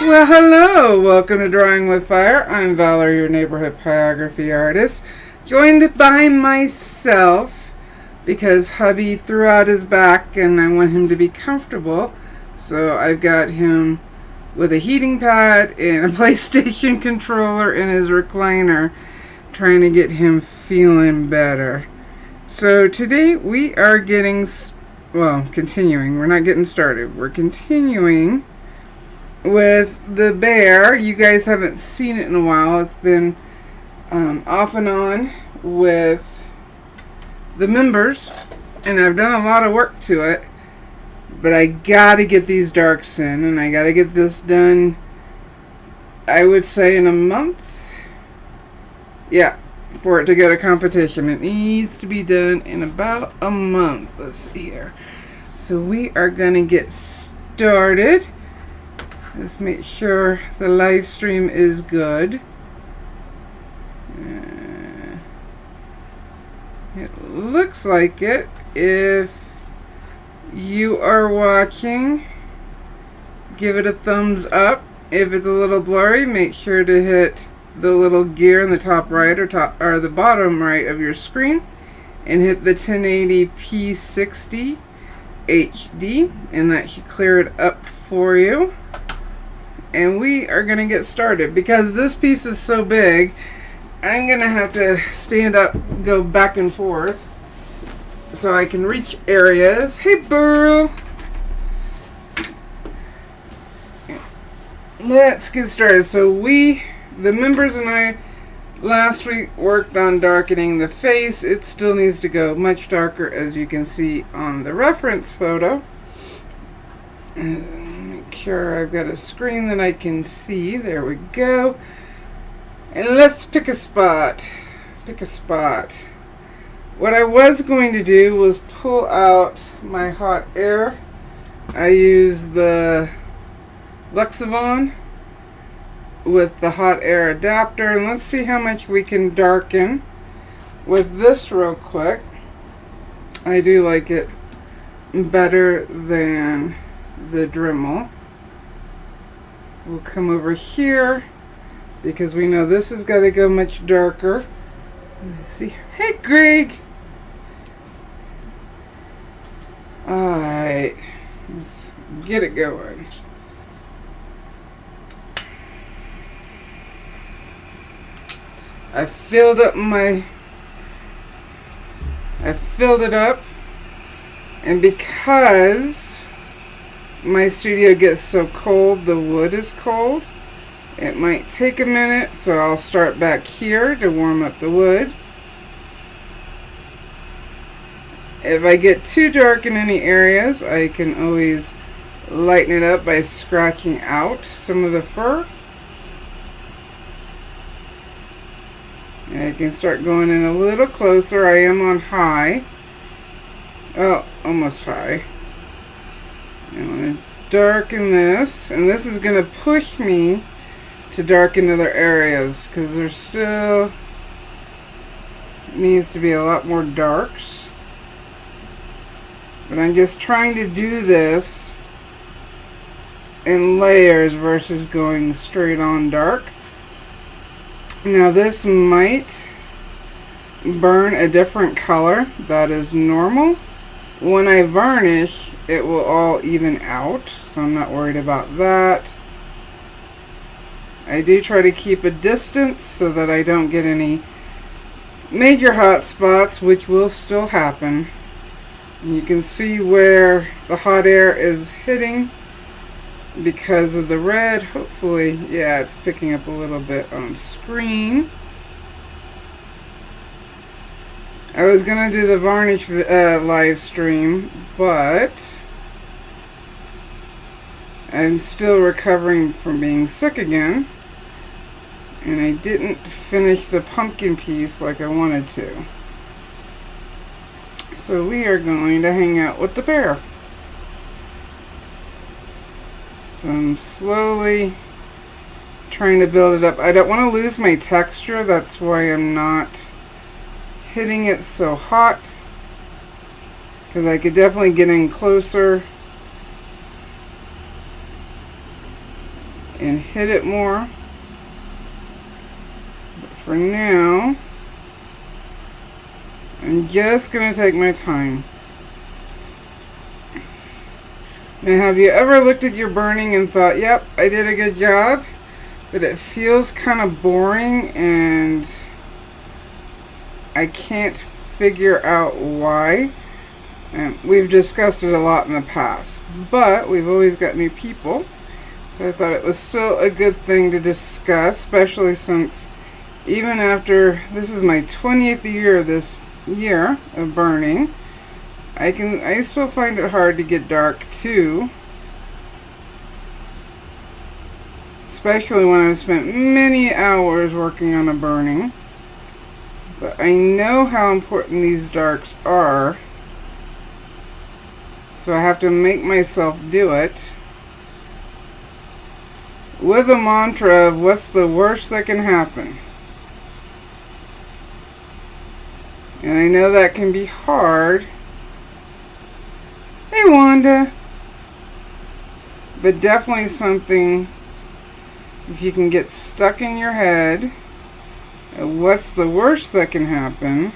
Well, hello! Welcome to Drawing with Fire. I'm Valarie, your neighborhood pyrography artist, joined by myself because hubby threw out his back and I want him to be comfortable. So I've got him with a heating pad and a PlayStation controller in his recliner, trying to get him feeling better. So today we are continuing. We're not getting started. We're continuing with the bear. You guys haven't seen it in a while. It's been off and on with the members, and I've done a lot of work to it, but I gotta get these darks in, and I gotta get this done, I would say, in a month. Yeah, for it to go to competition. It needs to be done in about a month. Let's see here. So we are gonna get started. Let's make sure the live stream is good. It looks like it. If you are watching, give it a thumbs up. If it's a little blurry, make sure to hit the little gear in the top right or the bottom right of your screen and hit the 1080p 60 HD, and that should clear it up for you. And we are going to get started. Because this piece is so big, I'm going to have to stand up, go back and forth, so I can reach areas. Hey, Burl! Let's get started. So the members and I, last week worked on darkening the face. It still needs to go much darker, as you can see on the reference photo. Make sure I've got a screen that I can see. There we go. And let's pick a spot. Pick a spot. What I was going to do was pull out my hot air. I used the Lexavon with the hot air adapter, and let's see how much we can darken with this real quick. I do like it better than the Dremel. We'll come over here because we know this has got to go much darker. Let me see. Hey, Greg! Alright, let's get it going. I filled it up, and because my studio gets so cold, the wood is cold, it might take a minute, so I'll start back here to warm up the wood. If I get too dark in any areas, I can always lighten it up by scratching out some of the fur. And I can start going in a little closer. I am on high. Oh, almost high. I'm going to darken this, and this is going to push me to darken other areas because there still needs to be a lot more darks. But I'm just trying to do this in layers versus going straight on dark. Now this might burn a different color. That is normal. When I varnish, it will all even out, so I'm not worried about that. I do try to keep a distance so that I don't get any major hot spots, which will still happen. You can see where the hot air is hitting because of the red. Hopefully, yeah, it's picking up a little bit on screen. I was going to do the varnish live stream, but I'm still recovering from being sick again, and I didn't finish the pumpkin piece like I wanted to. So we are going to hang out with the bear. So I'm slowly trying to build it up. I don't want to lose my texture. That's why I'm not hitting it so hot, because I could definitely get in closer and hit it more. But for now, I'm just going to take my time. Now, have you ever looked at your burning and thought, yep, I did a good job, but it feels kind of boring and I can't figure out why? And we've discussed it a lot in the past, but we've always got new people, so I thought it was still a good thing to discuss, especially since even after this is my 20th year this year of burning, I still find it hard to get dark too, especially when I've spent many hours working on a burning. But I know how important these darks are, so I have to make myself do it with a mantra of what's the worst that can happen. And I know that can be hard. Hey, Wanda. But definitely something, if you can get stuck in your head, what's the worst that can happen,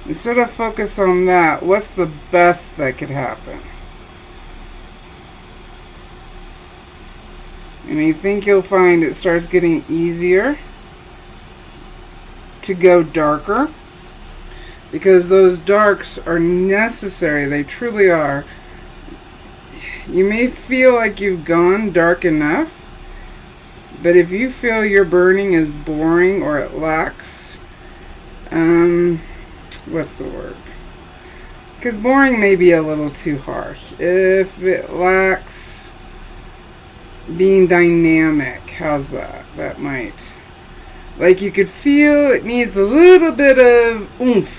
instead of focus on that, what's the best that could happen? And I think you'll find it starts getting easier to go darker, because those darks are necessary. They truly are. You may feel like you've gone dark enough, but if you feel your burning is boring or it lacks, what's the word? Because boring may be a little too harsh. If it lacks being dynamic, how's that? That might, like, you could feel it needs a little bit of oomph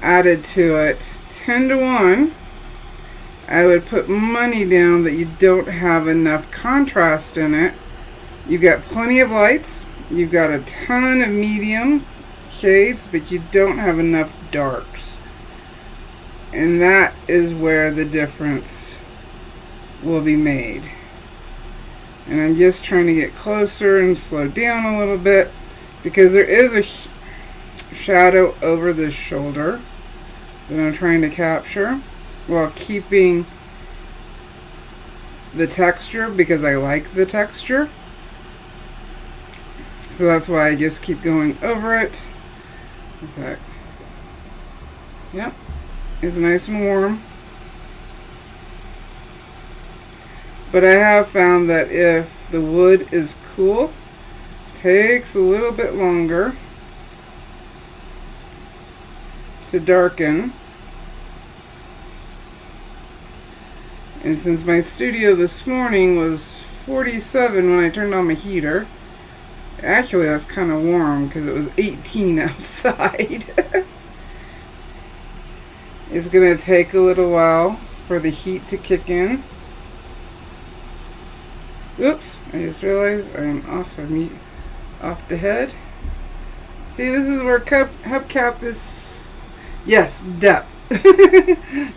added to it. 10 to 1, I would put money down that you don't have enough contrast in it. You've got plenty of lights, you've got a ton of medium shades, but you don't have enough darks. And that is where the difference will be made. And I'm just trying to get closer and slow down a little bit, because there is a shadow over the shoulder that I'm trying to capture while keeping the texture, because I like the texture. So that's why I just keep going over it. Okay. Yep. It's nice and warm. But I have found that if the wood is cool, it takes a little bit longer to darken. And since my studio this morning was 47 when I turned on my heater, actually that's kind of warm because it was 18 outside. It's going to take a little while for the heat to kick in. Oops, I just realized I'm off the head. See, this is where hubcap is, yes, depth.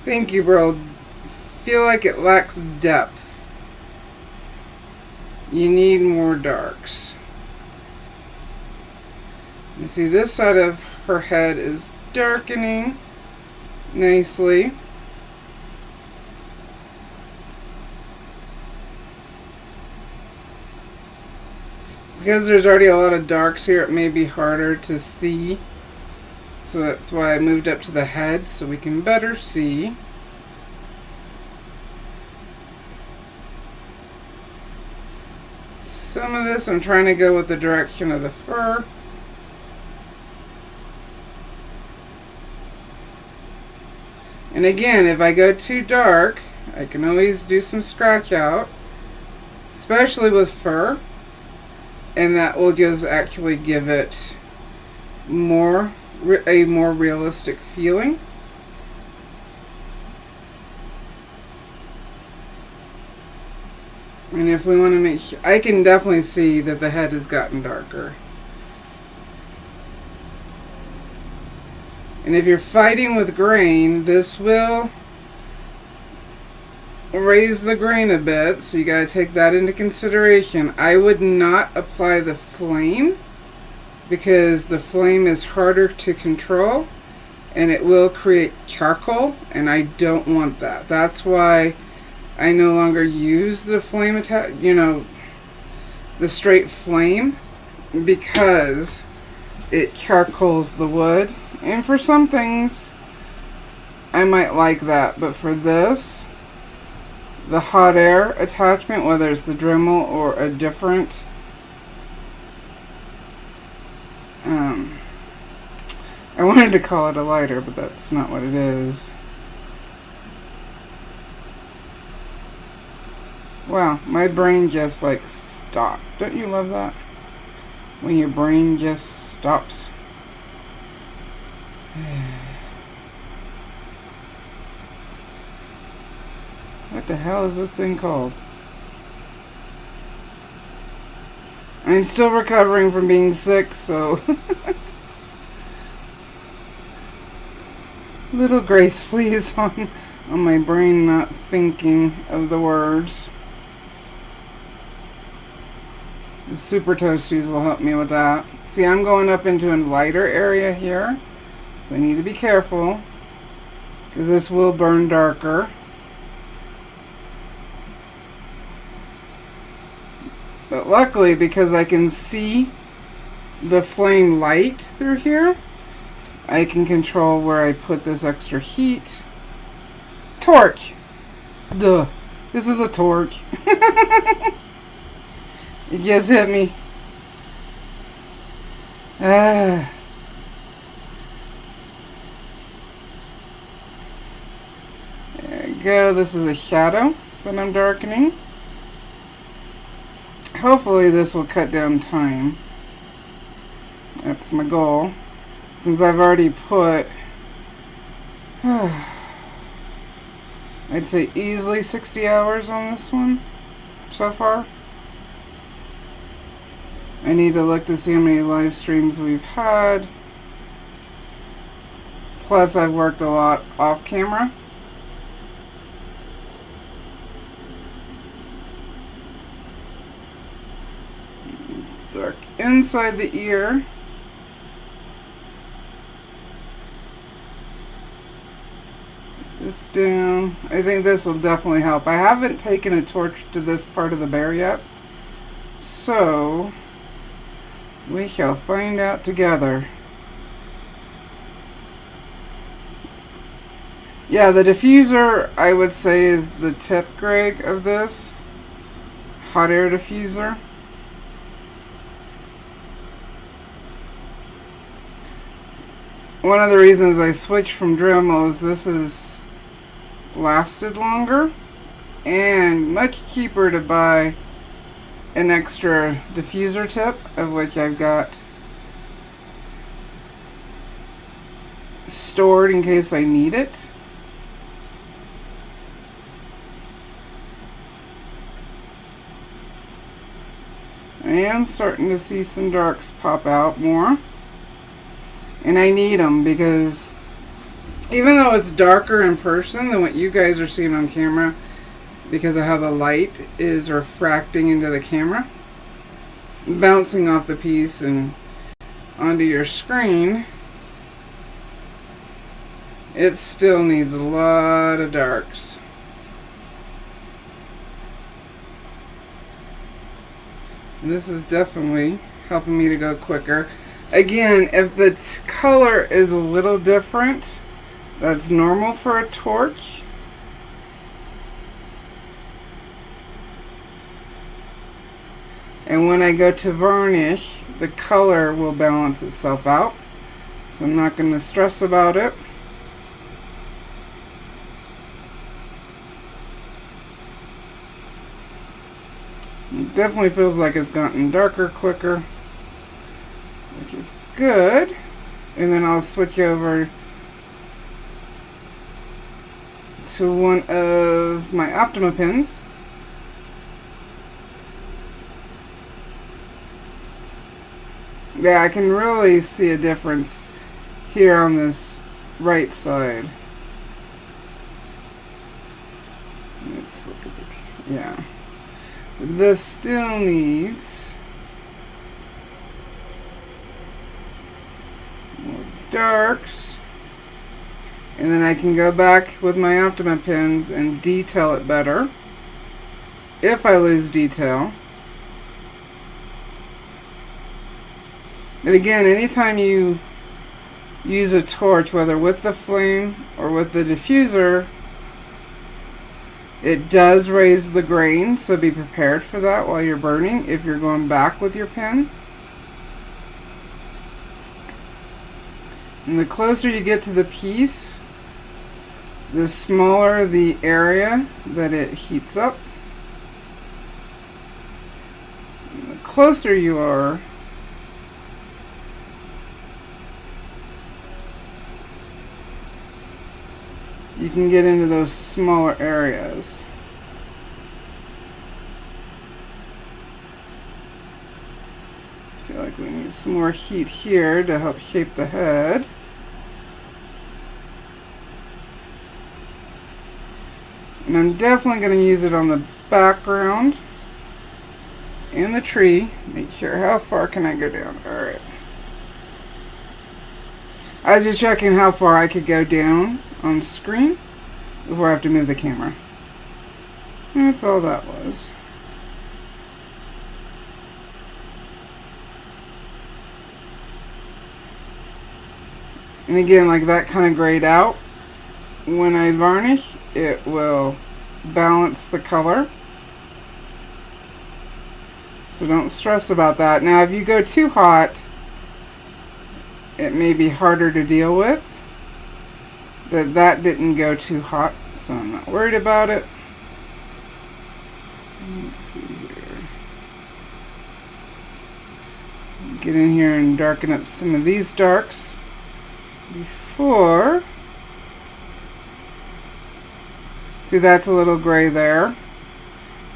Thank you, bro. Feel like it lacks depth. You need more darks. You see, this side of her head is darkening nicely. Because there's already a lot of darks here, it may be harder to see. So that's why I moved up to the head, so we can better see. Some of this I'm trying to go with the direction of the fur. And again, if I go too dark, I can always do some scratch out, especially with fur, and that will just actually give it a more realistic feeling. And if we want to make sure, I can definitely see that the head has gotten darker. And if you're fighting with grain, this will raise the grain a bit, so you gotta take that into consideration. I would not apply the flame because the flame is harder to control and it will create charcoal, and I don't want that. That's why I no longer use the flame the straight flame, because it charcoals the wood. And for some things I might like that, but for this, the hot air attachment, whether it's the Dremel or a different I wanted to call it a lighter, but that's not what it is. Wow, my brain just like stopped. Don't you love that? When your brain just stops. What the hell is this thing called? I'm still recovering from being sick, so little grace please on my brain not thinking of the words. The Super Toasties will help me with that. See, I'm going up into a lighter area here, so I need to be careful because this will burn darker. But luckily, because I can see the flame light through here, I can control where I put this extra heat. Torch! Duh. This is a torch. It just hit me. There we go. This is a shadow that I'm darkening. Hopefully this will cut down time. That's my goal. Since I've already put, I'd say easily 60 hours on this one so far. I need to look to see how many live streams we've had. Plus I've worked a lot off camera. Dark inside the ear. This down. I think this will definitely help. I haven't taken a torch to this part of the bear yet, so we shall find out together. Yeah, the diffuser, I would say, is the tip, Greg, of this hot air diffuser. One of the reasons I switched from Dremel is this is lasted longer and much cheaper to buy an extra diffuser tip, of which I've got stored in case I need it. I am starting to see some darks pop out more, and I need them because even though it's darker in person than what you guys are seeing on camera, because of how the light is refracting into the camera, bouncing off the piece and onto your screen, it still needs a lot of darks. And this is definitely helping me to go quicker. Again, if the color is a little different, that's normal for a torch. And when I go to varnish, the color will balance itself out. So I'm not going to stress about it. It definitely feels like it's gotten darker quicker, which is good. And then I'll switch over to one of my Optima pins. Yeah, I can really see a difference here on this right side. Let's look at the, yeah. This still needs more darks. And then I can go back with my Optima pens and detail it better. If I lose detail. And again, anytime you use a torch, whether with the flame or with the diffuser, it does raise the grain, so be prepared for that while you're burning if you're going back with your pen. And the closer you get to the piece, the smaller the area that it heats up. And the closer you are, you can get into those smaller areas. I feel like we need some more heat here to help shape the head. And I'm definitely going to use it on the background and the tree. Make sure, how far can I go down? Alright. I was just checking how far I could go down on screen before I have to move the camera. And that's all that was. And again, like that kind of grayed out, when I varnish, it will balance the color. So don't stress about that. Now, if you go too hot, it may be harder to deal with. But that didn't go too hot, so I'm not worried about it. Let's see here. Get in here and darken up some of these darks before. See, that's a little gray there.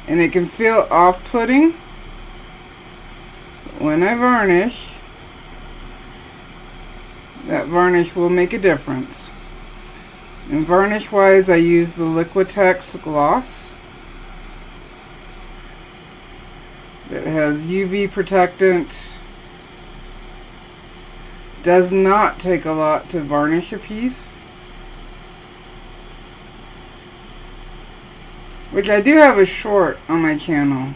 And it can feel off-putting. When I varnish, that varnish will make a difference. And varnish wise, I use the Liquitex gloss that has UV protectant. Does not take a lot to varnish a piece, which I do have a short on my channel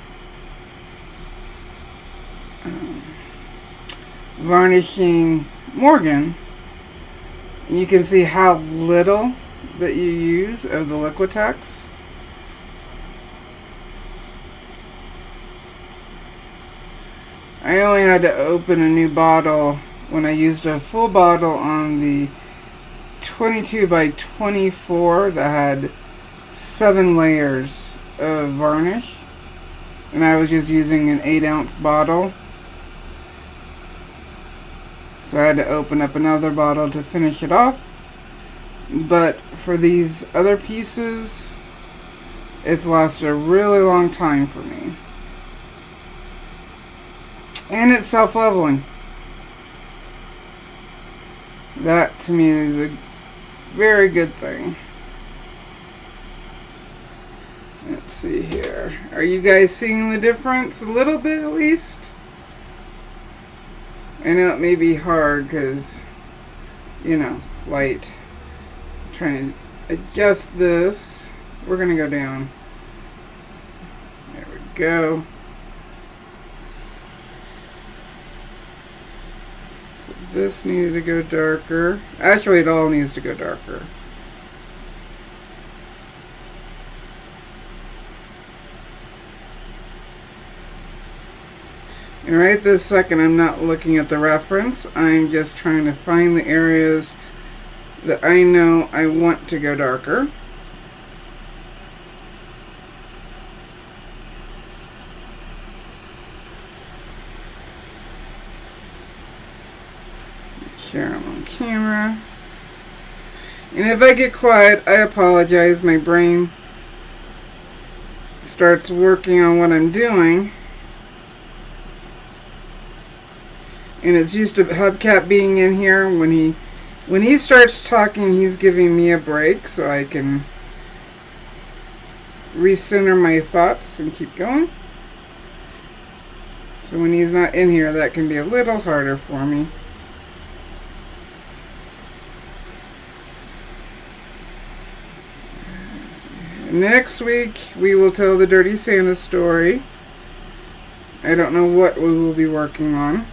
varnishing Morgan. And you can see how little that you use of the Liquitex. I only had to open a new bottle when I used a full bottle on the 22 by 24 that had 7 layers of varnish, and I was just using an 8-ounce bottle. So I had to open up another bottle to finish it off. But for these other pieces, it's lasted a really long time for me. And it's self-leveling. That to me is a very good thing. Let's see here. Are you guys seeing the difference a little bit at least? I know it may be hard because, you know, light. I'm trying to adjust this. We're going to go down. There we go. So this needed to go darker. Actually, it all needs to go darker. And right this second, I'm not looking at the reference. I'm just trying to find the areas that I know I want to go darker. Make sure I'm on camera. And if I get quiet, I apologize. My brain starts working on what I'm doing. And it's used to Hubcap being in here. When he starts talking, he's giving me a break so I can recenter my thoughts and keep going. So when he's not in here, that can be a little harder for me. Next week, we will tell the Dirty Santa story. I don't know what we will be working on.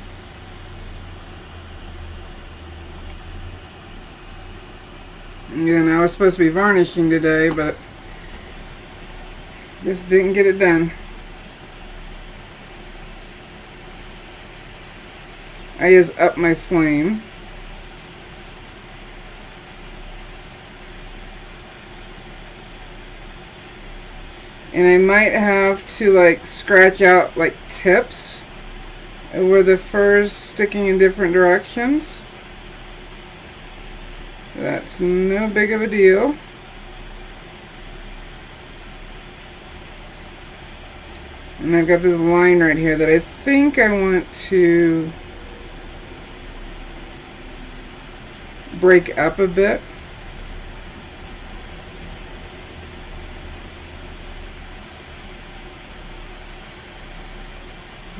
And I was supposed to be varnishing today, but just didn't get it done. I just upped my flame. And I might have to like scratch out like tips where the fur's sticking in different directions. That's no big of a deal. And I've got this line right here that I think I want to break up a bit.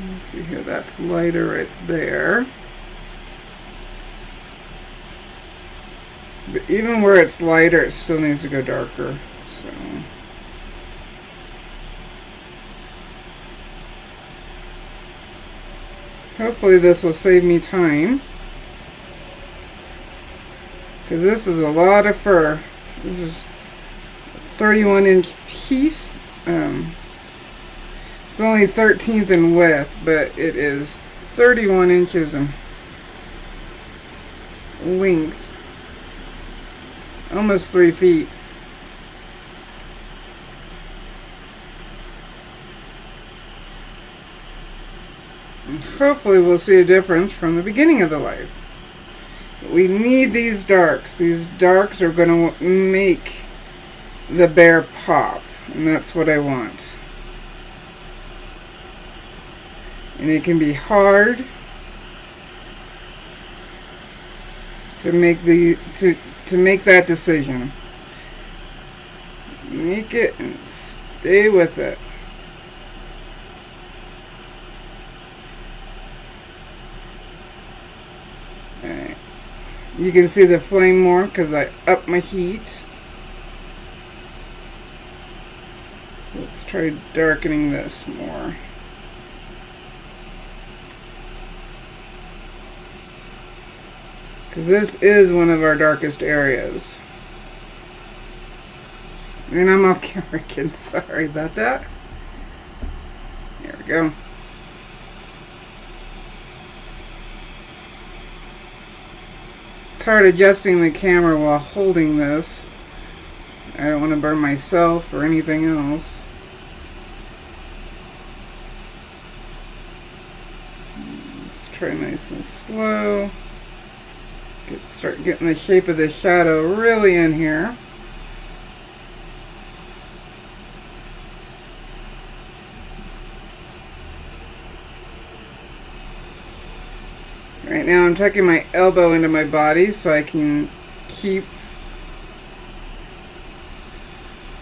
Let's see here, that's lighter right there. But even where it's lighter, it still needs to go darker. So hopefully this will save me time, because this is a lot of fur. This is a 31-inch piece. It's only 13th in width, but it is 31 inches in length. Almost 3 feet. And hopefully we'll see a difference from the beginning of the life. We need these darks. These darks are going to make the bear pop, and that's what I want. And it can be hard to make to make that decision. Make it and stay with it. Alright. You can see the flame more because I upped my heat. So let's try darkening this more. Because this is one of our darkest areas. And I'm off camera again, sorry about that. There we go. It's hard adjusting the camera while holding this. I don't want to burn myself or anything else. Let's try nice and slow. Start getting the shape of the shadow really in here. Right now I'm tucking my elbow into my body so I can keep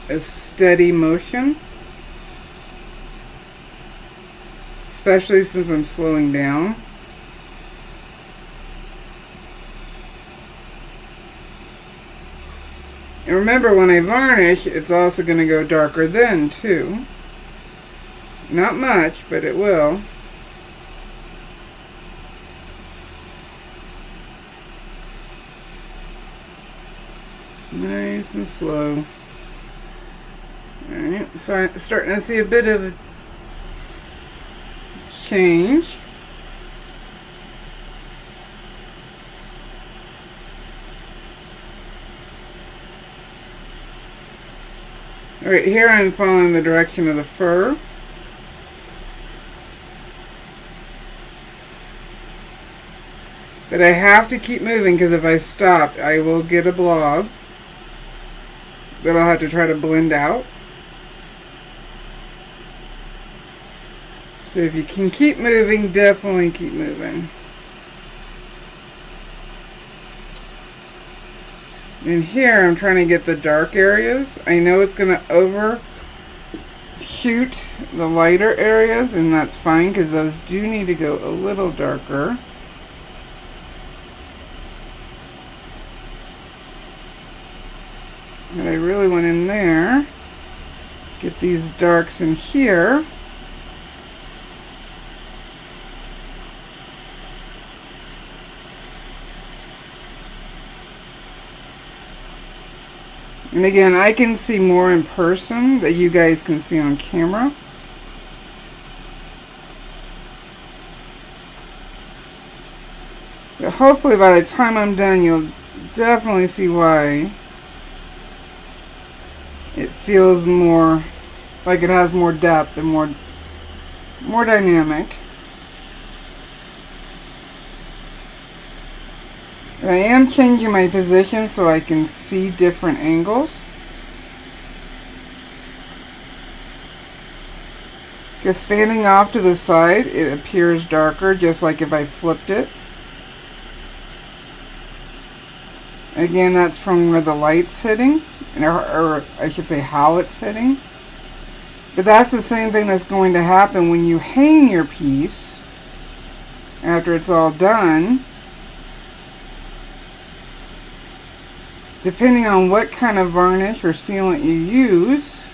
a steady motion, especially since I'm slowing down. And remember, when I varnish, it's also going to go darker then, too. Not much, but it will. Nice and slow. Alright, so I'm starting to see a bit of a change. Alright, here I'm following the direction of the fur. But I have to keep moving because if I stop, I will get a blob that I'll have to try to blend out. So if you can keep moving, definitely keep moving. And here I'm trying to get the dark areas. I know it's going to overshadow shoot the lighter areas, and that's fine because those do need to go a little darker. And I really went in there. Get these darks in here. And again, I can see more in person than you guys can see on camera. But hopefully by the time I'm done, you'll definitely see why it feels more like it has more depth and more dynamic. And I am changing my position so I can see different angles. Because standing off to the side, it appears darker, just like if I flipped it. Again, that's from where the light's hitting, or I should say how it's hitting. But that's the same thing that's going to happen when you hang your piece after it's all done. Depending on what kind of varnish or sealant you use,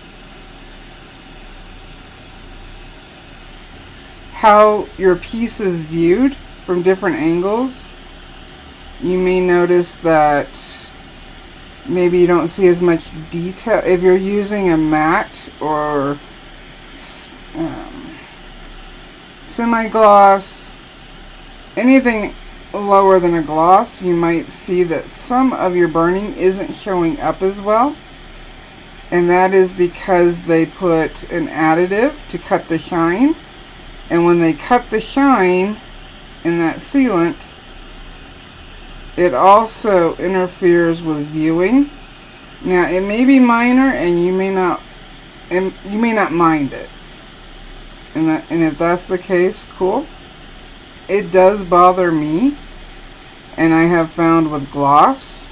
how your piece is viewed from different angles, you may notice that maybe you don't see as much detail. If you're using a matte or semi-gloss, anything lower than a gloss, you might see that some of your burning isn't showing up as well, and that is because they put an additive to cut the shine, and when they cut the shine in that sealant, it also interferes with viewing. Now it may be minor and you may not mind it, and if that's the case, cool. It does bother me, and I have found with gloss,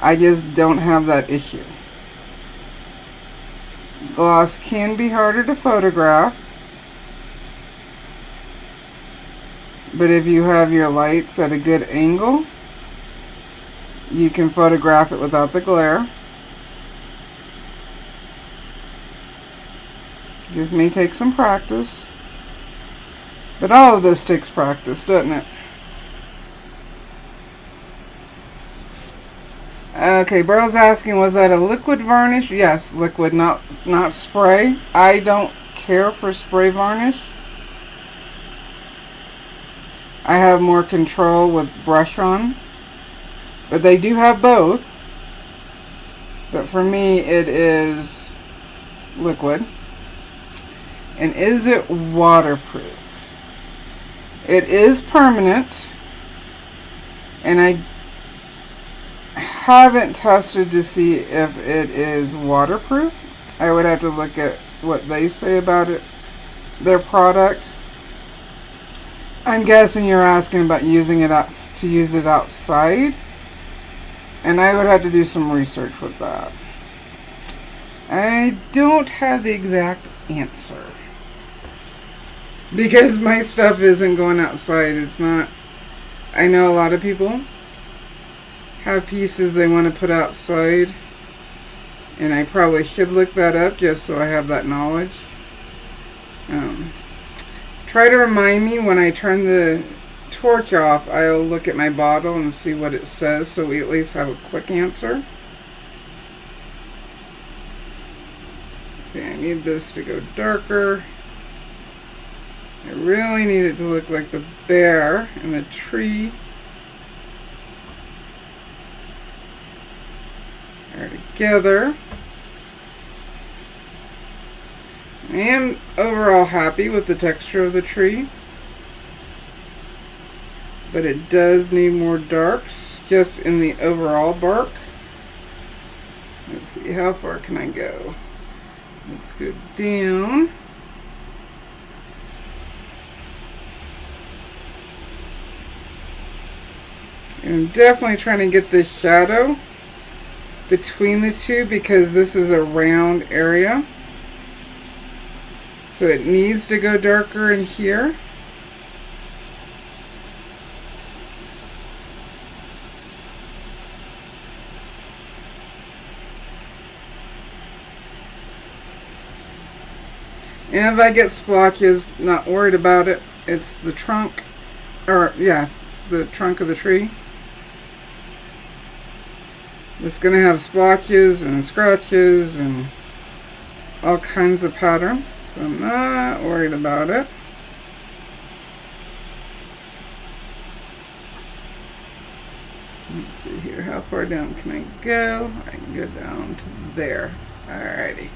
I just don't have that issue. Gloss can be harder to photograph, but if you have your lights at a good angle, you can photograph it without the glare. Just may take some practice, but all of this takes practice, doesn't it? Okay, Burrow's asking, was that a liquid varnish? Yes, liquid, not spray. I don't care for spray varnish. I have more control with brush on, but they do have both. But for me, it is liquid. And is it waterproof? It is permanent, and I haven't tested to see if it is waterproof. I would have to look at what they say about it, their product. I'm guessing you're asking about using it to use it outside, and I would have to do some research with that. I don't have the exact answer because my stuff isn't going outside. It's not. I know a lot of people have pieces they want to put outside, and I probably should look that up just so I have that knowledge. Try to remind me when I turn the torch off. I'll look at my bottle and see what it says, so we at least have a quick answer. See, I need this to go darker. I really need it to look like the bear and the tree are together. I am overall happy with the texture of the tree, but it does need more darks just in the overall bark. Let's see, how far can I go? Let's go down. I'm definitely trying to get this shadow between the two because this is a round area. So it needs to go darker in here. And if I get splotches, not worried about it. It's the trunk, or yeah, the trunk of the tree. It's going to have splotches and scratches and all kinds of pattern. So I'm not worried about it. Let's see here, how far down can I go? I can go down to there. Alrighty.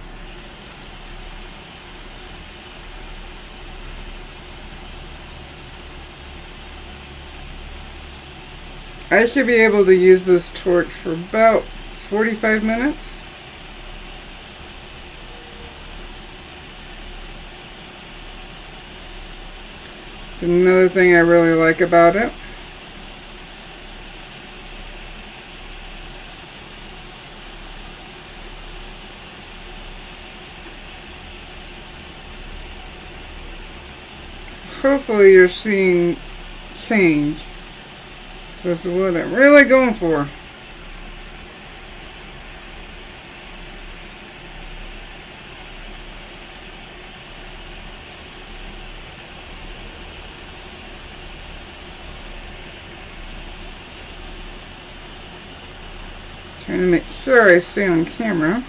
I should be able to use this torch for about 45 minutes. It's another thing I really like about it. Hopefully you're seeing change. That's what I'm really going for. Trying to make sure I stay on camera.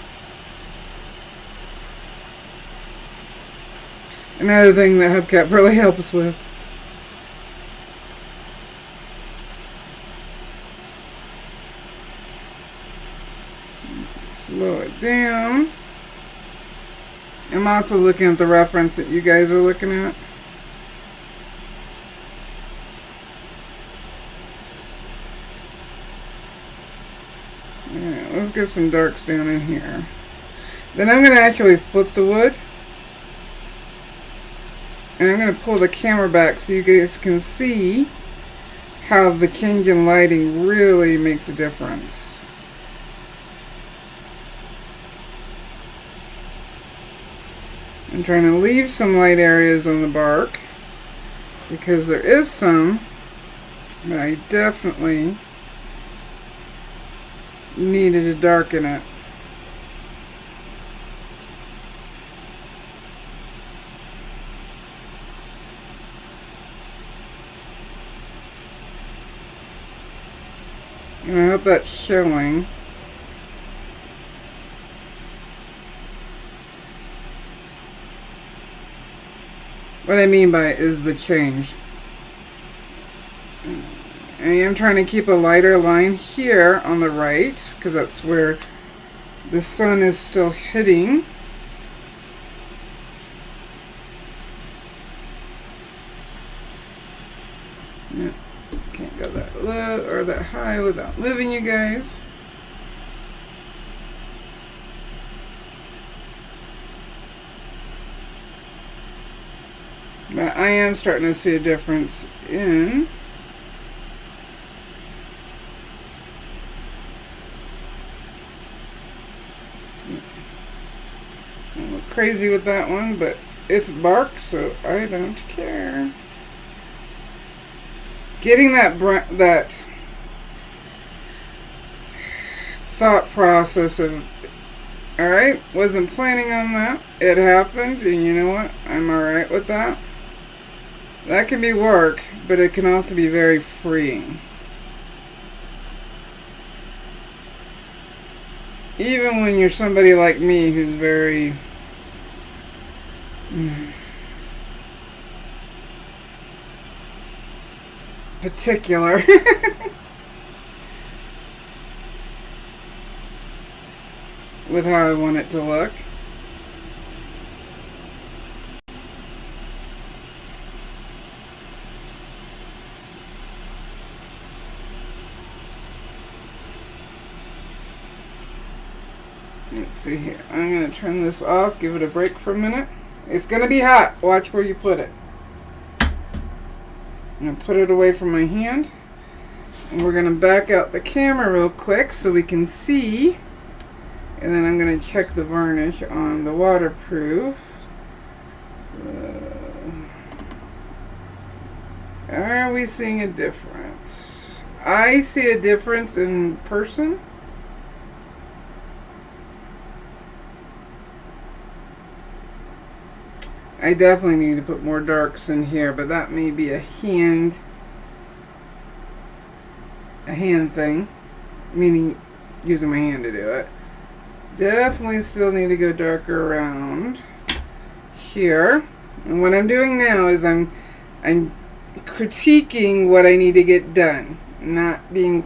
Another thing that hubcap really helps with. Slow it down. I'm also looking at the reference that you guys are looking at. Alright, let's get some darks down in here. Then I'm going to actually flip the wood. And I'm going to pull the camera back so you guys can see how the change in lighting really makes a difference. I'm trying to leave some light areas on the bark because there is some, but I definitely needed to darken it. And I hope that's showing. What I mean by is the change. I am trying to keep a lighter line here on the right because that's where the sun is still hitting. Yeah, can't go that low or that high without moving you guys. But I am starting to see a difference in I look crazy with that one, but it's bark, so I don't care. Getting that thought process of, alright, wasn't planning on that. It happened, and you know what? I'm alright with that. That can be work, but it can also be very freeing. Even when you're somebody like me who's very particular. With how I want it to look. Let's see here. I'm going to turn this off, give it a break for a minute. It's going to be hot. Watch where you put it. I'm going to put it away from my hand. And we're going to back out the camera real quick so we can see. And then I'm going to check the varnish on the waterproof. So, are we seeing a difference? I see a difference in person. I definitely need to put more darks in here, but that may be a hand thing, meaning using my hand to do it. Definitely still need to go darker around here. And what I'm doing now is I'm critiquing what I need to get done. Not being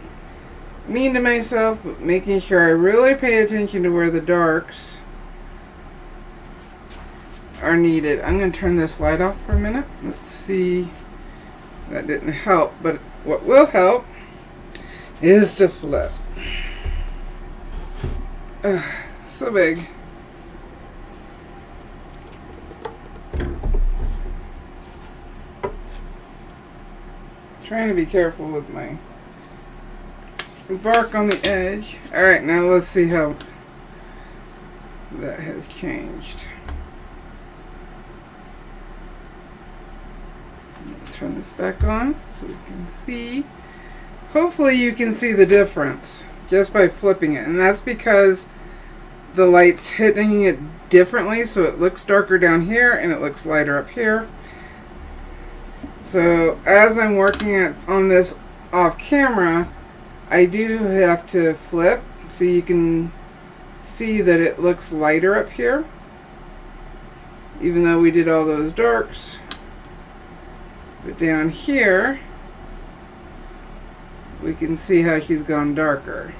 mean to myself, but making sure I really pay attention to where the darks are needed. I'm going to turn this light off for a minute. Let's see. That didn't help, but what will help is to flip. So big. Trying to be careful with my bark on the edge. Alright, now let's see how that has changed. Turn this back on so we can see. Hopefully you can see the difference just by flipping it, and that's because the light's hitting it differently, so it looks darker down here and it looks lighter up here. So as I'm working on this off camera, I do have to flip so you can see that it looks lighter up here, even though we did all those darks. But down here, we can see how she's gone darker.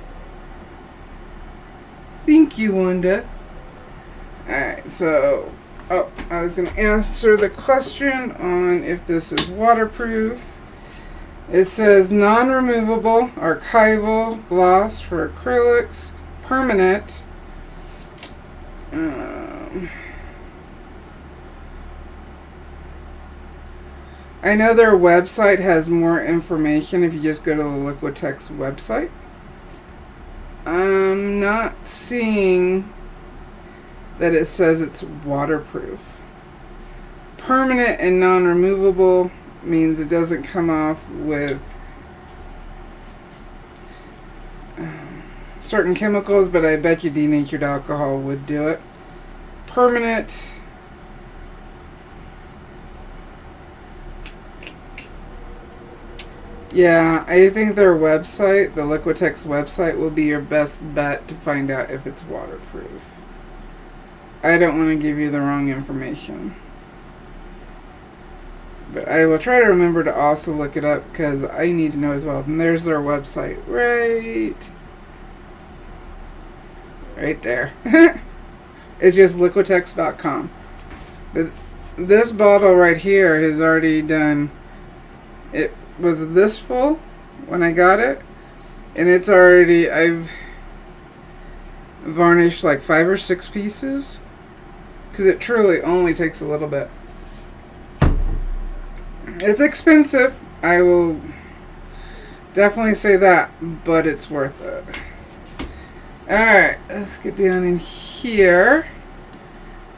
Thank you, Wanda. Alright, so, I was going to answer the question on if this is waterproof. It says non-removable, archival, gloss for acrylics, permanent. I know their website has more information if you just go to the Liquitex website. I'm not seeing that it says it's waterproof. Permanent and non-removable means it doesn't come off with certain chemicals, but I bet you denatured alcohol would do it. Permanent, yeah, I think their website, the Liquitex website, will be your best bet to find out if it's waterproof. I don't want to give you the wrong information. But I will try to remember to also look it up because I need to know as well. And there's their website right there. It's just liquitex.com. But this bottle right here has already done, it was this full when I got it, and it's already, I've varnished like 5 or 6 pieces because it truly only takes a little bit. It's expensive, I will definitely say that, but it's worth it. Alright, let's get down in here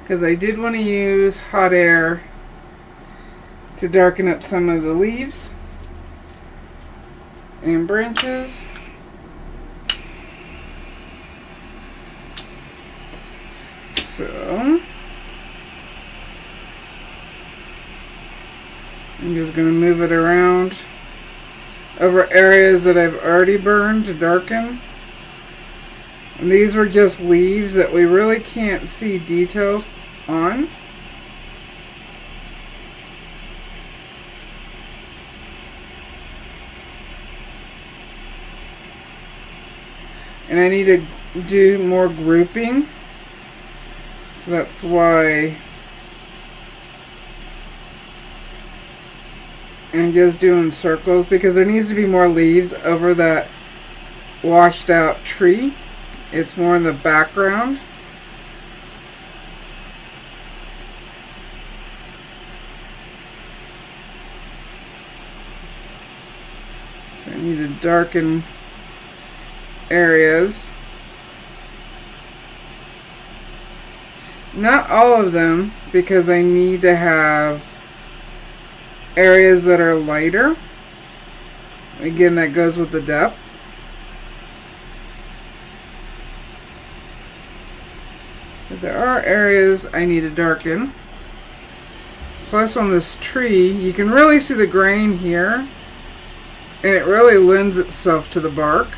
because I did want to use hot air to darken up some of the leaves and branches. So I'm just going to move it around over areas that I've already burned to darken. And these were just leaves that we really can't see detail on. And I need to do more grouping. So that's why I'm just doing circles, because there needs to be more leaves over that washed out tree. It's more in the background. So I need to darken areas. Not all of them, because I need to have areas that are lighter. Again, that goes with the depth. But there are areas I need to darken. Plus on this tree, you can really see the grain here, and it really lends itself to the bark.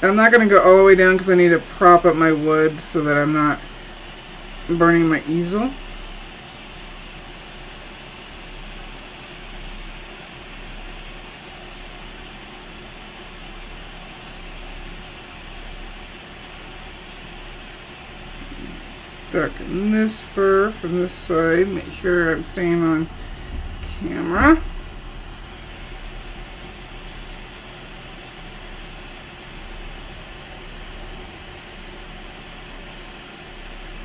I'm not going to go all the way down because I need to prop up my wood so that I'm not burning my easel. Darken this fur from this side. Make sure I'm staying on camera.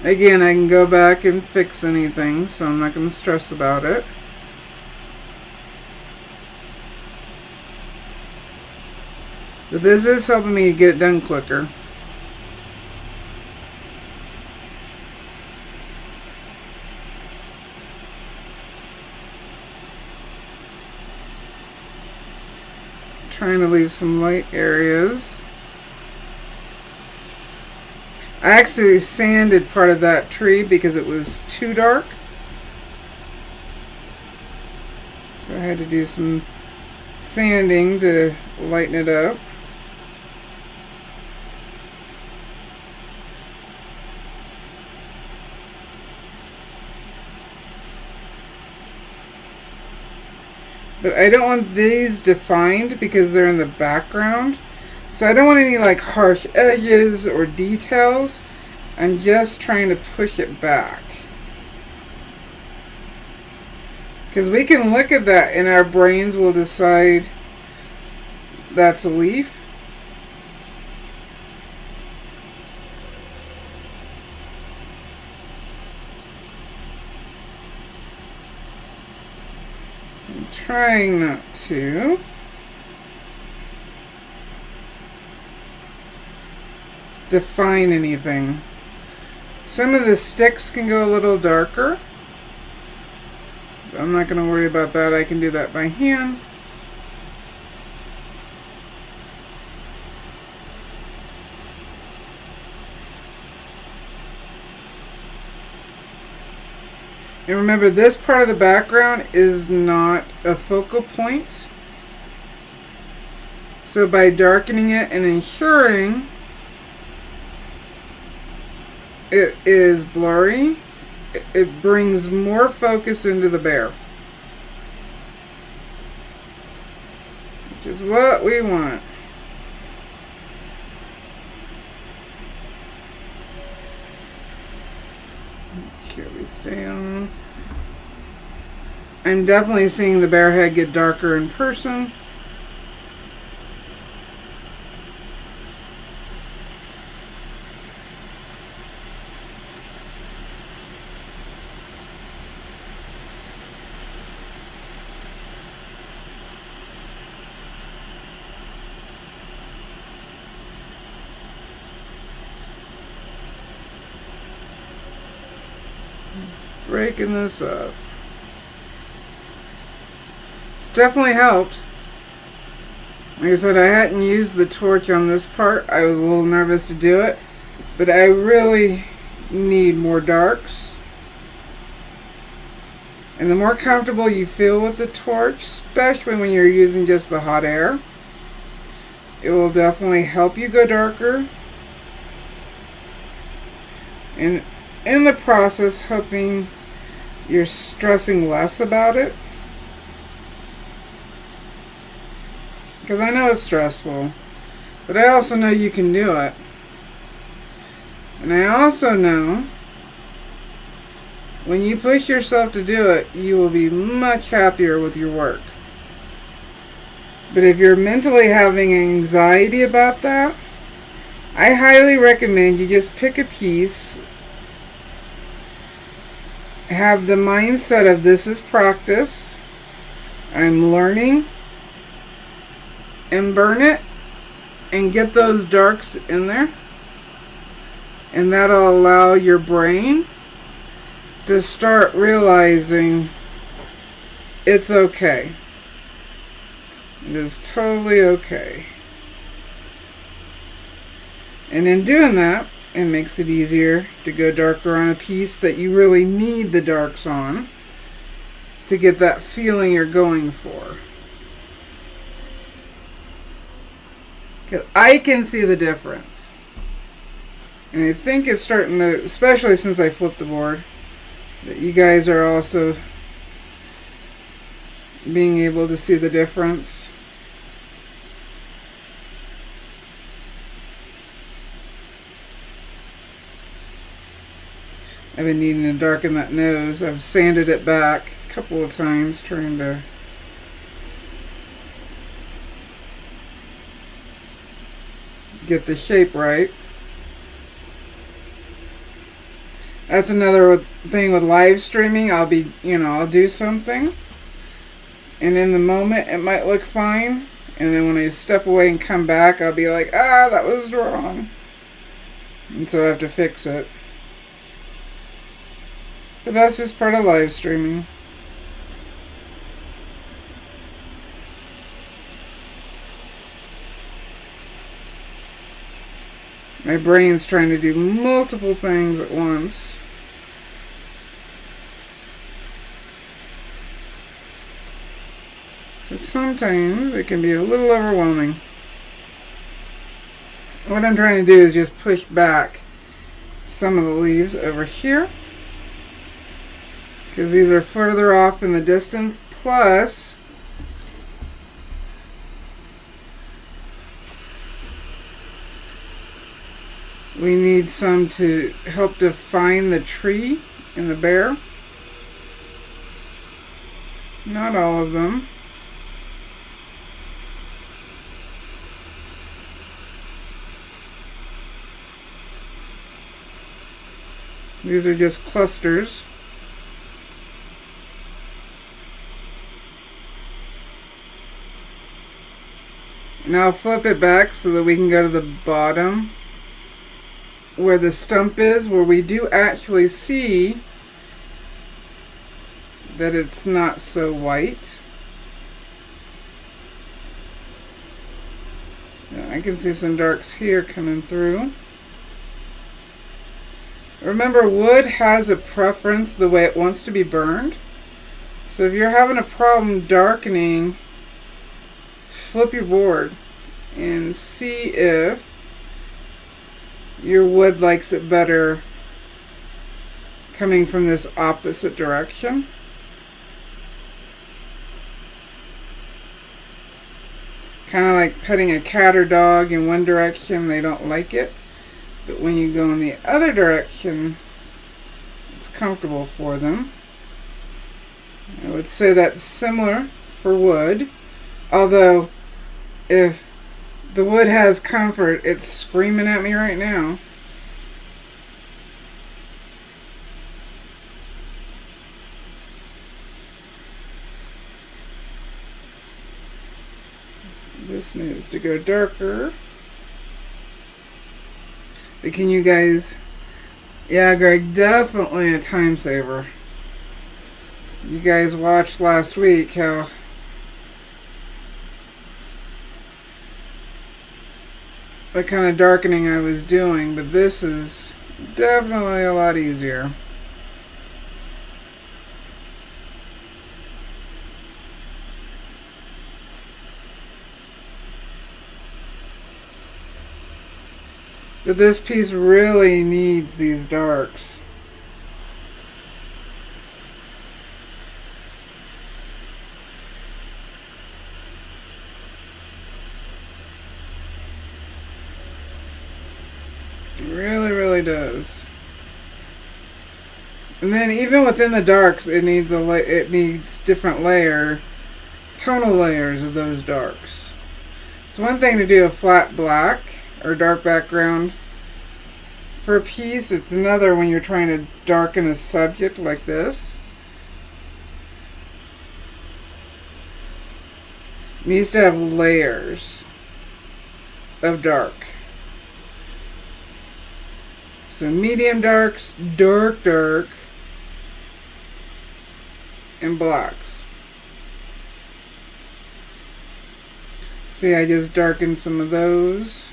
Again, I can go back and fix anything, so I'm not going to stress about it. But this is helping me get it done quicker. Trying to leave some light areas. I actually sanded part of that tree because it was too dark. So I had to do some sanding to lighten it up. But I don't want these defined because they're in the background. So I don't want any like harsh edges or details. I'm just trying to push it back. Because we can look at that and our brains will decide that's a leaf. So I'm trying not to. Define anything. Some of the sticks can go a little darker. I'm not going to worry about that. I can do that by hand. And remember, this part of the background is not a focal point. So by darkening it and ensuring it is blurry, it brings more focus into the bear, which is what we want. Here we stay on. I'm definitely seeing the bear head get darker in person. Breaking this up. It's definitely helped. Like I said, I hadn't used the torch on this part. I was a little nervous to do it, but I really need more darks. And the more comfortable you feel with the torch, especially when you're using just the hot air, it will definitely help you go darker. And in the process, hoping you're stressing less about it. Because I know it's stressful, but I also know you can do it. And I also know when you push yourself to do it, you will be much happier with your work. But if you're mentally having anxiety about that, I highly recommend you just pick a piece. Have the mindset of this is practice. I'm learning. and burn it and get those darks in there. And that'll allow your brain to start realizing it's okay. It is totally okay. And in doing that, it makes it easier to go darker on a piece that you really need the darks on to get that feeling you're going for. Because I can see the difference. And I think it's starting to, especially since I flipped the board, that you guys are also being able to see the difference. I've been needing to darken that nose. I've sanded it back a couple of times trying to get the shape right. That's another thing with live streaming. I'll be, I'll do something, and in the moment it might look fine, and then when I step away and come back, I'll be like, that was wrong, and so I have to fix it. But that's just part of live streaming. My brain's trying to do multiple things at once. So sometimes it can be a little overwhelming. What I'm trying to do is just push back some of the leaves over here, because these are further off in the distance, plus we need some to help define the tree and the bear. Not all of them. These are just clusters. Now I'll flip it back so that we can go to the bottom where the stump is, where we do actually see that it's not so white. I can see some darks here coming through. Remember, wood has a preference the way it wants to be burned. So if you're having a problem darkening, flip your board and see if your wood likes it better coming from this opposite direction. Kind of like petting a cat or dog in one direction, they don't like it. But when you go in the other direction, it's comfortable for them. I would say that's similar for wood. Although, if the wood has comfort, it's screaming at me right now. This needs to go darker. But can you guys... Yeah, Greg, definitely a time saver. You guys watched last week how the kind of darkening I was doing, but this is definitely a lot easier. But this piece really needs these darks. It really, really does. And then even within the darks, it needs different tonal layers of those darks. It's one thing to do a flat black or dark background for a piece. It's another when you're trying to darken a subject like this. It needs to have layers of dark. So medium darks, dark, and blacks. See, I just darkened some of those.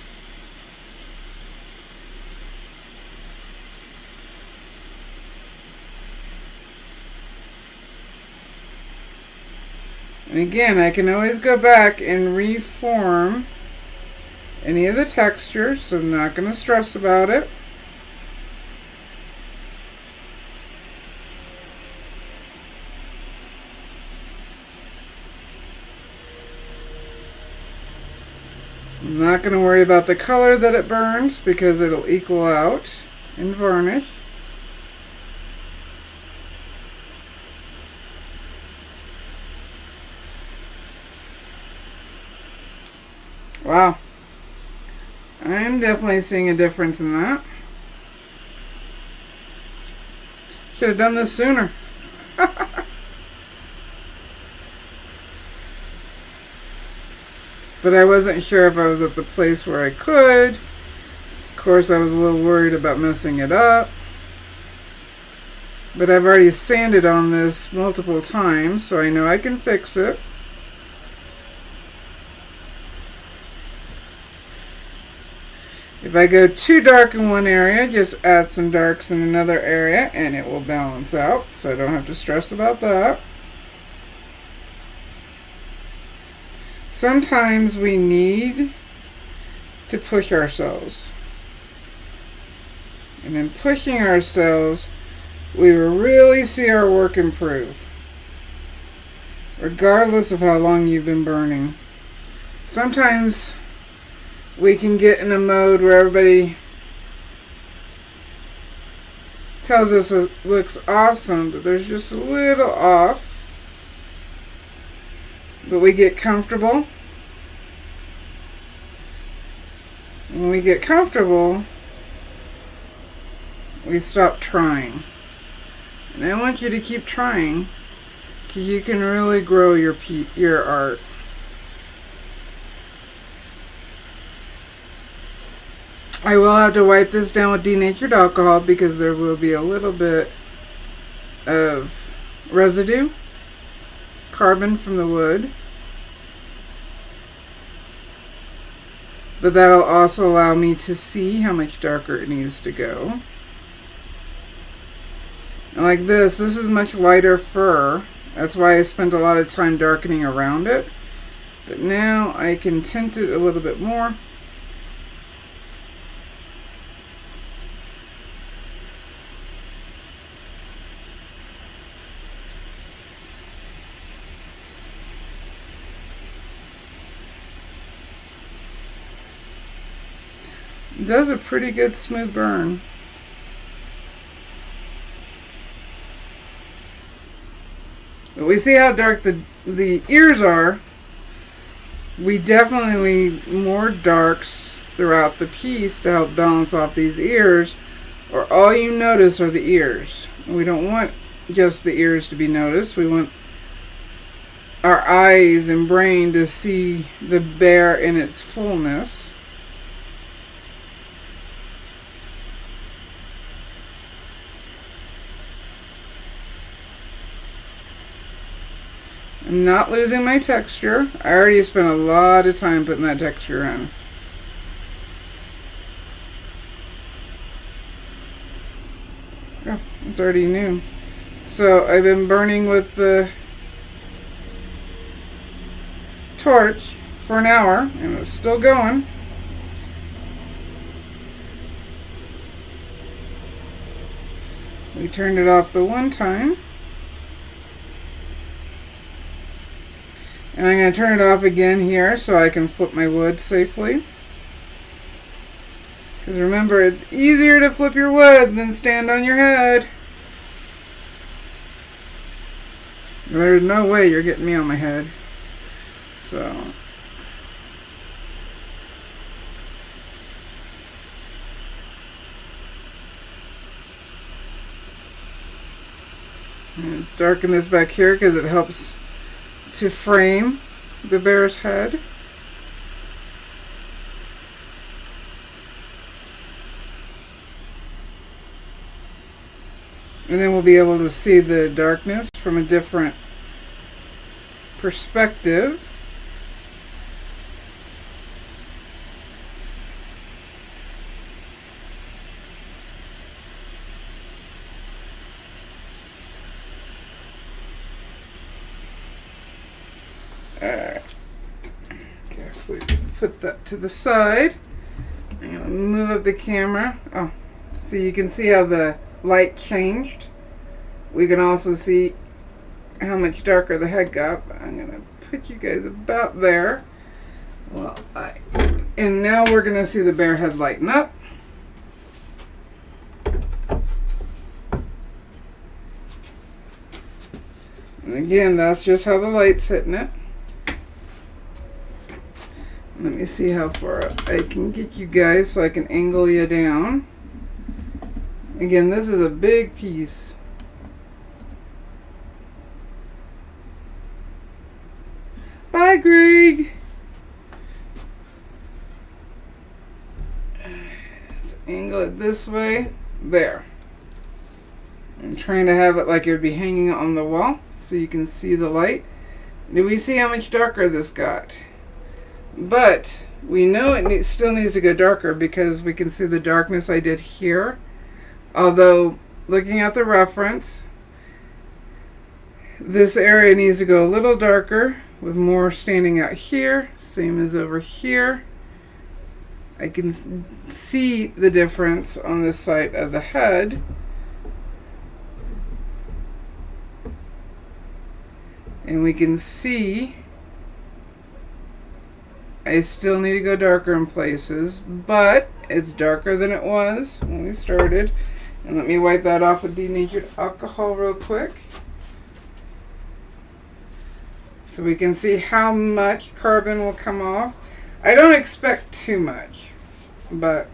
And again, I can always go back and reform any of the textures, so I'm not going to stress about it. I'm not going to worry about the color that it burns because it'll equal out in varnish. Wow. I'm definitely seeing a difference in that. Should have done this sooner. But I wasn't sure if I was at the place where I could. Of course, I was a little worried about messing it up. But I've already sanded on this multiple times, so I know I can fix it. If I go too dark in one area, just add some darks in another area and it will balance out, so I don't have to stress about that. Sometimes we need to push ourselves. And in pushing ourselves, we will really see our work improve, regardless of how long you've been burning. Sometimes we can get in a mode where everybody tells us it looks awesome, but there's just a little off. But we get comfortable. When we get comfortable, we stop trying. And I want you to keep trying, because you can really grow your art. I will have to wipe this down with denatured alcohol because there will be a little bit of residue, carbon from the wood. But that'll also allow me to see how much darker it needs to go. And like this is much lighter fur. That's why I spent a lot of time darkening around it. But now I can tint it a little bit more. It does a pretty good smooth burn. But we see how dark the ears are. We definitely need more darks throughout the piece to help balance off these ears, or all you notice are the ears. We don't want just the ears to be noticed. We want our eyes and brain to see the bear in its fullness. I'm not losing my texture. I already spent a lot of time putting that texture in. Oh, it's already new. So I've been burning with the torch for an hour and it's still going. We turned it off the one time. And I'm going to turn it off again here so I can flip my wood safely. Because remember, it's easier to flip your wood than stand on your head. There's no way you're getting me on my head. So. I'm going to darken this back here because it helps to frame the bear's head. And then we'll be able to see the darkness from a different perspective. Carefully put that to the side. I'm going to move up the camera. Oh, so you can see how the light changed. We can also see how much darker the head got. But I'm going to put you guys about there. Well, and now we're going to see the bear head lighten up. And again, that's just how the light's hitting it. Let me see how far up I can get you guys so I can angle you down. Again, this is a big piece. Bye, Greg. Let's angle it this way. There. I'm trying to have it like it would be hanging on the wall so you can see the light. Do we see how much darker this got? But we know it still needs to go darker because we can see the darkness I did here. Although, looking at the reference, this area needs to go a little darker with more standing out here, same as over here. I can see the difference on this side of the head. And we can see I still need to go darker in places, but it's darker than it was when we started. And let me wipe that off with denatured alcohol real quick, so we can see how much carbon will come off. I don't expect too much, but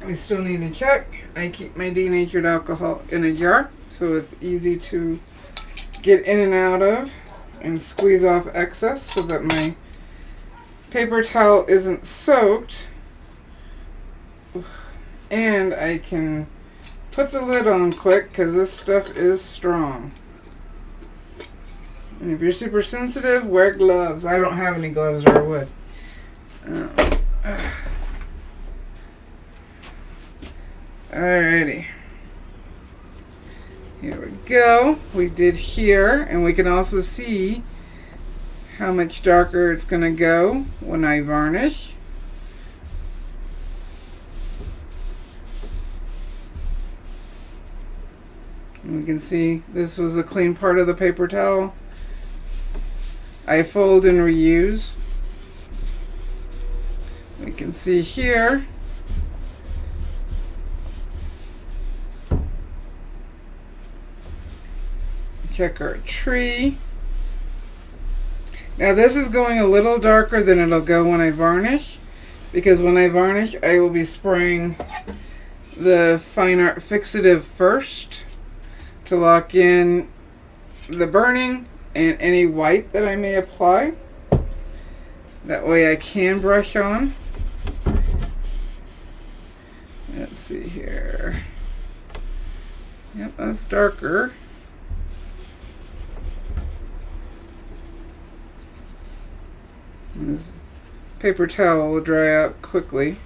we still need to check. I keep my denatured alcohol in a jar, so it's easy to get in and out of and squeeze off excess so that my paper towel isn't soaked, and I can put the lid on quick because this stuff is strong. And if you're super sensitive, wear gloves. I don't have any gloves, or I would. Alrighty. Here we go. We did here, and we can also see how much darker it's going to go when I varnish. And we can see this was a clean part of the paper towel. I fold and reuse. We can see here check our tree. Now this is going a little darker than it'll go when I varnish, because when I varnish I will be spraying the Fine Art Fixative first to lock in the burning and any white that I may apply. That way I can brush on. Let's see here. Yep, that's darker. And this paper towel will dry out quickly.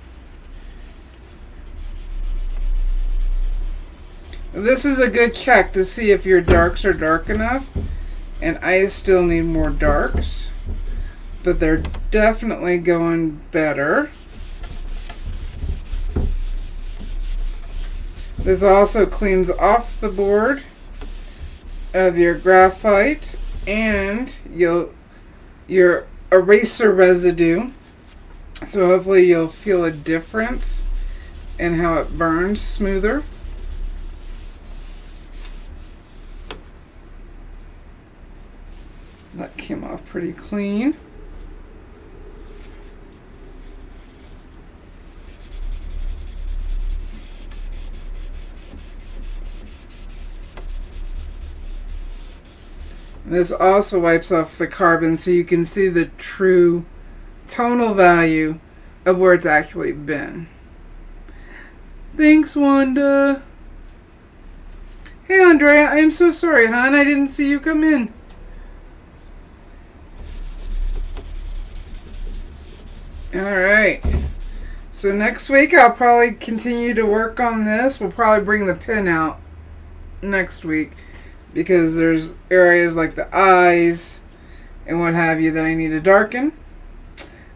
This is a good check to see if your darks are dark enough, and I still need more darks, but they're definitely going better. This also cleans off the board of your graphite and your eraser residue, so hopefully you'll feel a difference in how it burns smoother. That came off pretty clean. This also wipes off the carbon so you can see the true tonal value of where it's actually been. Thanks, Wanda. Hey, Andrea, I'm so sorry, hon. I didn't see you come in. Alright. So next week I'll probably continue to work on this. We'll probably bring the pen out next week because there's areas like the eyes and what have you that I need to darken.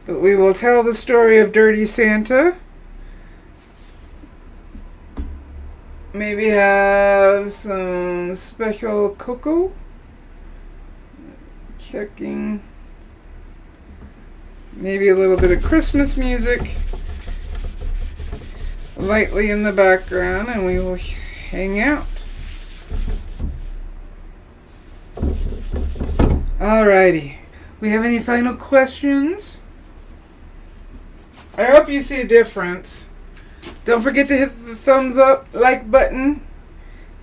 But we will tell the story of Dirty Santa. Maybe have some special cocoa. Checking. Maybe a little bit of Christmas music lightly in the background, and we will hang out. Alrighty. We have any final questions? I hope you see a difference. Don't forget to hit the thumbs up, like button.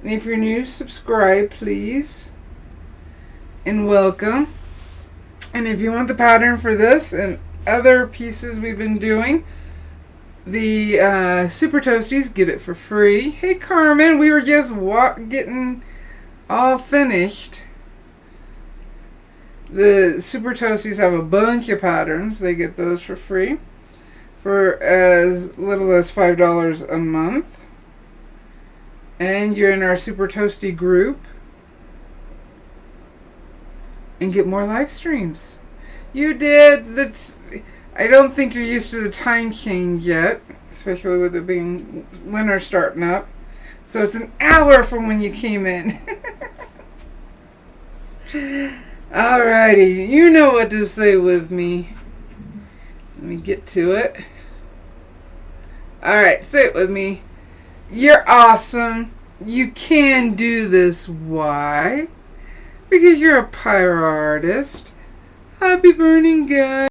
And if you're new, subscribe, please. And welcome. And if you want the pattern for this and other pieces we've been doing, the Super Toasties, get it for free. Hey, Carmen, we were just getting all finished. The Super Toasties have a bunch of patterns. They get those for free for as little as $5 a month. And you're in our Super Toasty group. And get more live streams. You did. I don't think you're used to the time change yet, especially with it being winter starting up. So it's an hour from when you came in. Alrighty, you know what to say with me. Let me get to it. Alright, say it with me. You're awesome. You can do this. Why? Because you're a pyro artist. Happy burning, guys.